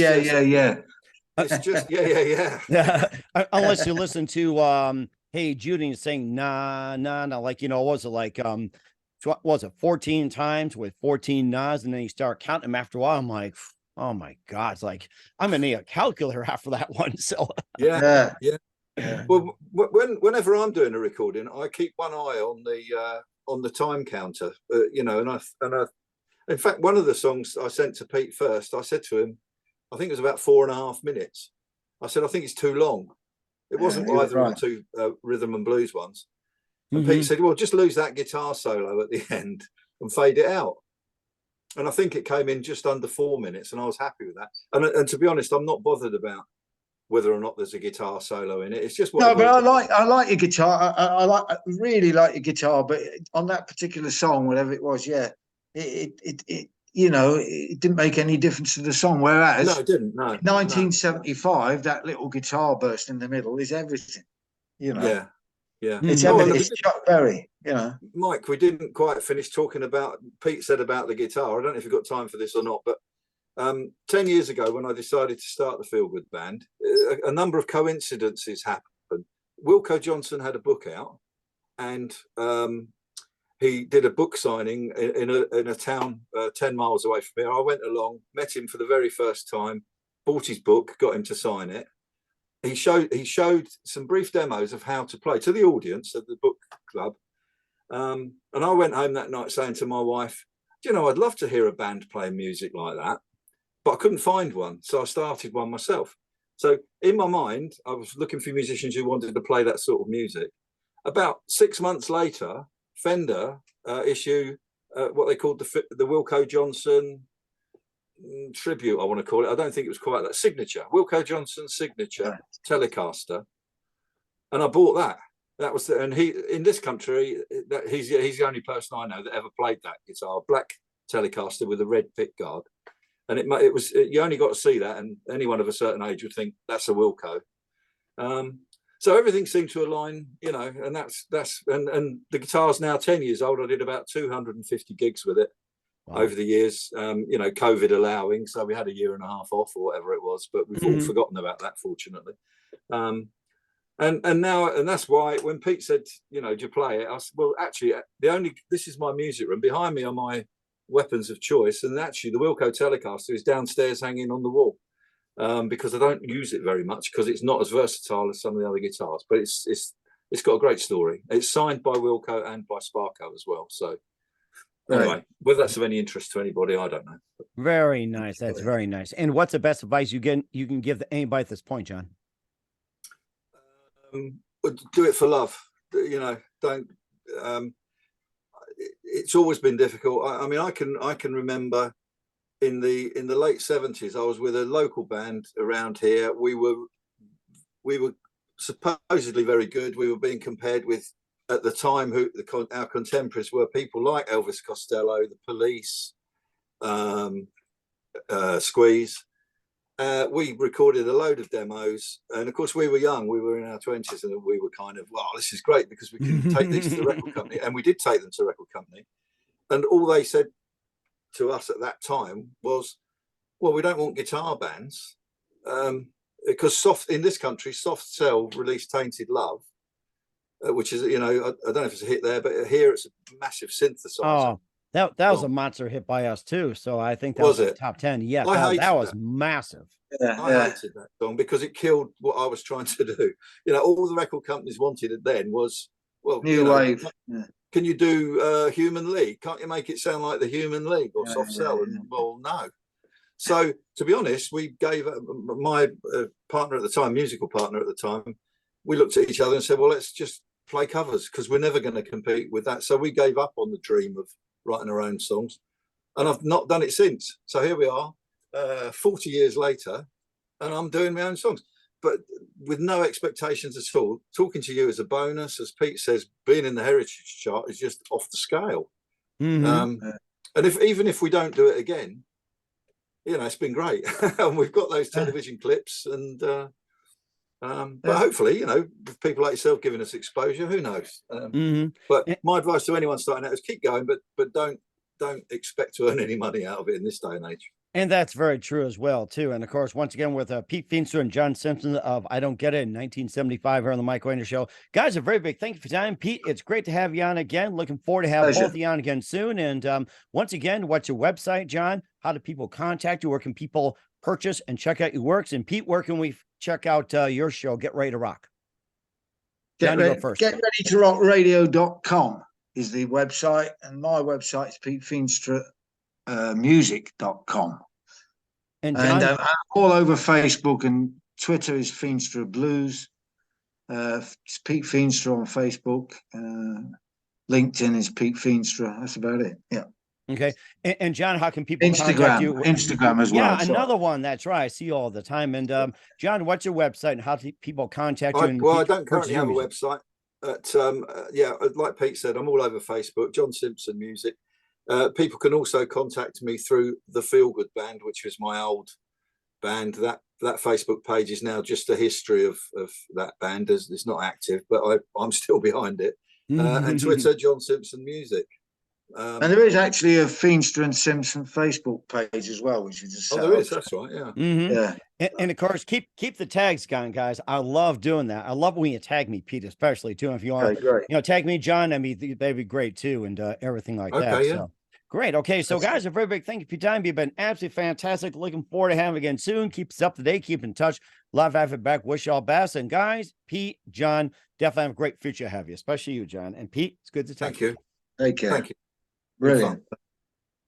Speaker 1: It's
Speaker 3: just yeah.
Speaker 1: Unless you listen to Hey Jude and saying nah, like what was it like what was it 14 times with 14 nods, and then you start counting them after a while. I'm like, oh my God, it's like I'm gonna need a calculator after that one. So
Speaker 3: yeah. Well, whenever I'm doing a recording, I keep one eye on the time counter, and in fact, one of the songs I sent to Pete first, I said to him, I think it was about 4.5 minutes. I said, I think it's too long. It wasn't either of the two rhythm and blues ones. And Pete said, well, just lose that guitar solo at the end and fade it out. And I think it came in just under 4 minutes, and I was happy with that. And to be honest, I'm not bothered about whether or not there's a guitar solo in it. It's just
Speaker 2: but I like your guitar. I really like your guitar, but on that particular song, whatever it was, it didn't make any difference to the song. Whereas
Speaker 3: no, it didn't. No,
Speaker 2: 1975, that little guitar burst in the middle is everything.
Speaker 3: Yeah.
Speaker 2: It's everything. It's Chuck Berry.
Speaker 3: Mike, we didn't quite finish talking about. Pete said about the guitar. I don't know if you've got time for this or not, but 10 years ago, when I decided to start the Feelgood Band, a number of coincidences happened. Wilko Johnson had a book out, and he did a book signing in a town 10 miles away from here. I went along, met him for the very first time, bought his book, got him to sign it. He showed some brief demos of how to play to the audience at the book club. And I went home that night saying to my wife, "Do you know, I'd love to hear a band playing music like that, but I couldn't find one." So I started one myself. So in my mind, I was looking for musicians who wanted to play that sort of music. About 6 months later, Fender issue what they called the Wilko Johnson tribute, I want to call it. I don't think it was quite that. Signature, Wilko Johnson signature Telecaster. And I bought that. That was and he in this country, he's the only person I know that ever played that guitar, black Telecaster with a red pick guard. And it was you only got to see that, and anyone of a certain age would think that's a Wilko. So everything seemed to align, you know, and that's and the guitar's now 10 years old. I did about 250 gigs with it over the years, you know, COVID allowing. So we had a year and a half off or whatever it was, but we've all forgotten about that, fortunately. And now, and that's why when Pete said, you know, do you play it? I said, well, actually, this is my music room. Behind me are my weapons of choice, and actually the Wilko Telecaster is downstairs hanging on the wall. Because I don't use it very much because it's not as versatile as some of the other guitars, but it's got a great story. It's signed by Wilko and by Sparko as well. So anyway, whether that's of any interest to anybody, I don't know.
Speaker 1: Very nice. That's very nice. And what's the best advice you can give anybody at this point, John?
Speaker 3: Do it for love. You know, don't. It's always been difficult. I mean, I can remember. In the late 70s, I was with a local band around here. We were supposedly very good. We were being compared with, at the time, our contemporaries were people like Elvis Costello, the Police, Squeeze. We recorded a load of demos, and of course we were young. We were in our 20s, and we were kind of, wow, this is great because we can take these to the record company, and we did take them to the record company. And all they said to us at that time was, well, we don't want guitar bands because in this country, Soft Cell released Tainted Love, which is, you know, I don't know if it's a hit there, but here it's a massive synthesizer.
Speaker 1: Oh, that was a monster hit by us too. So I think that was
Speaker 3: it
Speaker 1: top 10. Yeah,
Speaker 3: that
Speaker 1: was massive.
Speaker 3: I hated that song because it killed what I was trying to do. You know, all the record companies wanted it then was, well,
Speaker 2: new wave.
Speaker 3: Can you do Human League? Can't you make it sound like the Human League or Soft Cell? And well, no. So to be honest, we gave my partner at the time, musical partner at the time, we looked at each other and said, well, let's just play covers because we're never going to compete with that. So we gave up on the dream of writing our own songs, and I've not done it since. So here we are, 40 years later, and I'm doing my own songs. But with no expectations at all. Talking to you as a bonus, as Pete says, being in the Heritage chart is just off the scale. And even if we don't do it again, you know, it's been great. And we've got those television clips, and but hopefully, you know, with people like yourself giving us exposure, who knows? But my advice to anyone starting out is keep going, but don't expect to earn any money out of it in this day and age.
Speaker 1: And that's very true as well, too. And of course, once again, with Pete Feenstra and John Simpson of I Don't Get It in 1975 here on the Mike Wagner Show. Guys, a very big thank you for your time. Pete, it's great to have you on again. Looking forward to have both of you on again soon. And once again, what's your website, John? How do people contact you? Where can people purchase and check out your works? And Pete, where can we check out your show, Get Ready to Rock?
Speaker 2: Get ready to rock radio.com is the website. And my website is Pete Feenstra. Music.com and I'm all over Facebook, and Twitter is Feenstra Blues. It's Pete Feenstra on Facebook. LinkedIn is Pete Feenstra. That's about it. Yeah.
Speaker 1: Okay. And John, how can people contact you?
Speaker 2: Instagram as well.
Speaker 1: Yeah, another one. That's right. I see you all the time. And John, what's your website and how do people contact you?
Speaker 3: I don't currently have a website. But like Pete said, I'm all over Facebook. John Simpson Music. People can also contact me through the Feelgood Band, which was my old band. That Facebook page is now just a history of that band. It's not active, but I'm still behind it. And Twitter, John Simpson Music.
Speaker 2: And there is actually a Feenstra and Simpson Facebook page as well, which is just
Speaker 3: there is. That's right. Yeah.
Speaker 2: yeah.
Speaker 1: And of course, keep the tags going, guys. I love doing that. I love when you tag me, Pete, especially too. If you want,
Speaker 2: Okay, great.
Speaker 1: tag me, John. I mean, that'd be great too, and everything like that.
Speaker 3: Okay, yeah.
Speaker 1: So great. Okay, so guys, a very big thank you for your time. You've been absolutely fantastic. Looking forward to having you again soon. Keep us up to date. Keep in touch. Love having you back. Wish you all best. And guys, Pete, John, definitely have a great future ahead of you, especially you, John and Pete. It's good to talk.
Speaker 3: Thank you.
Speaker 2: Take care.
Speaker 3: Thank you.
Speaker 2: Brilliant.